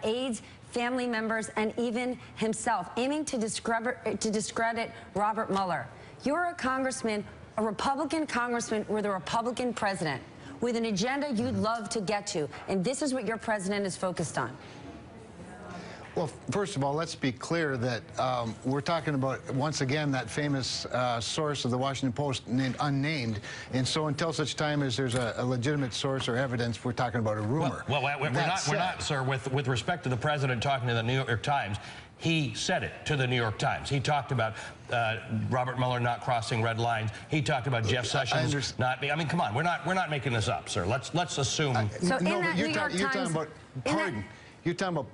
aides, family members, and even himself, aiming to discredit Robert Mueller. You're a congressman, a Republican congressman with a Republican president, with an agenda you'd love to get to, and this is what your president is focused on. Well, first of all, let's be clear that we're talking about, once again, that famous source of the Washington Post unnamed. And so until such time as there's a legitimate source or evidence, we're talking about a rumor. Well, we're not, sir, with respect to the president talking to the New York Times. He said it to the New York Times. He talked about Robert Mueller not crossing red lines. He talked about Jeff Sessions not being. I mean, come on, we're not making this up, sir. Let's assume. So in that New York you're Times, talking about pardon. You're talking about.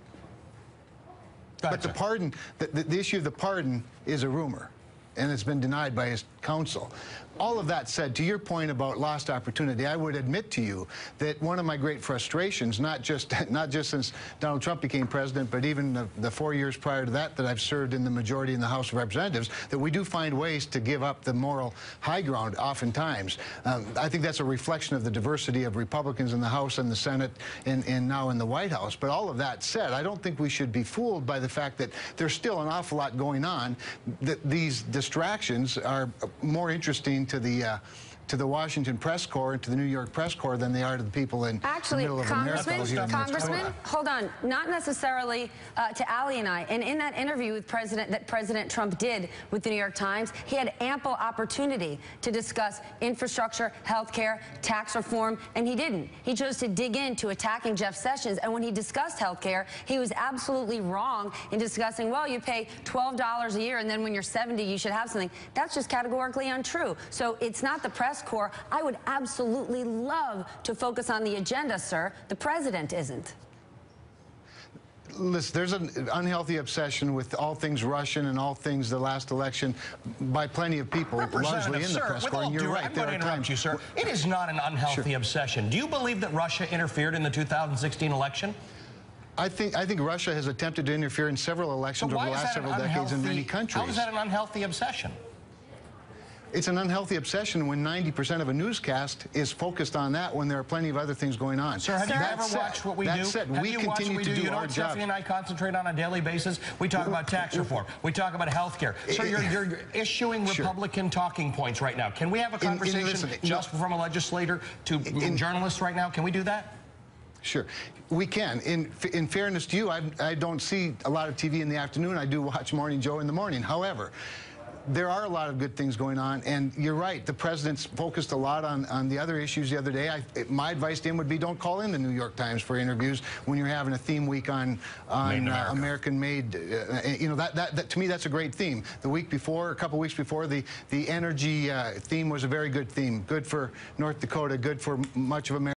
But the pardon, the issue of the pardon is a rumor, and it's been denied by his counsel. All of that said, to your point about lost opportunity, I would admit to you that one of my great frustrations, not just since Donald Trump became president, but even the 4 years prior to that I've served in the majority in the House of Representatives, that we do find ways to give up the moral high ground oftentimes. I think that's a reflection of the diversity of Republicans in the House and the Senate and now in the White House. But all of that said, I don't think we should be fooled by the fact that there's still an awful lot going on, that these distractions are more interesting to the Washington press corps and to the New York press corps than they are to the people in the middle of America. Congressman, hold on. Not necessarily to Ali and I. And in that interview with President Trump did with the New York Times, he had ample opportunity to discuss infrastructure, health care, tax reform, and he didn't. He chose to dig into attacking Jeff Sessions. And when he discussed health care, he was absolutely wrong in discussing, well, you pay $12 a year, and then when you're 70, you should have something. That's just categorically untrue. So it's not the press corps. I would absolutely love to focus on the agenda, sir. The president isn't. Listen, there's an unhealthy obsession with all things Russian and all things the last election by plenty of people, largely in the press corps. And you're right. I'm going to interrupt you, sir. It is not an unhealthy obsession. Do you believe that Russia interfered in the 2016 election? I think Russia has attempted to interfere in several elections over the last several decades in many countries. How is that an unhealthy obsession? It's an unhealthy obsession when 90% of a newscast is focused on that when there are plenty of other things going on. Sir, have you ever watched what we do? That said, we continue to do our job. Stephanie and I concentrate on a daily basis. We talk about tax reform. We talk about health care. Sir, you're issuing Republican talking points right now. Can we have a conversation just from a legislator to journalists right now? Can we do that? Sure, we can. In fairness to you, I don't see a lot of TV in the afternoon. I do watch Morning Joe in the morning. However, there are a lot of good things going on, and you're right. The president's focused a lot on the other issues the other day. My advice to him would be don't call in the New York Times for interviews when you're having a theme week on American-made. You know, that to me, that's a great theme. The week before, a couple weeks before, the energy theme was a very good theme. Good for North Dakota, good for much of America.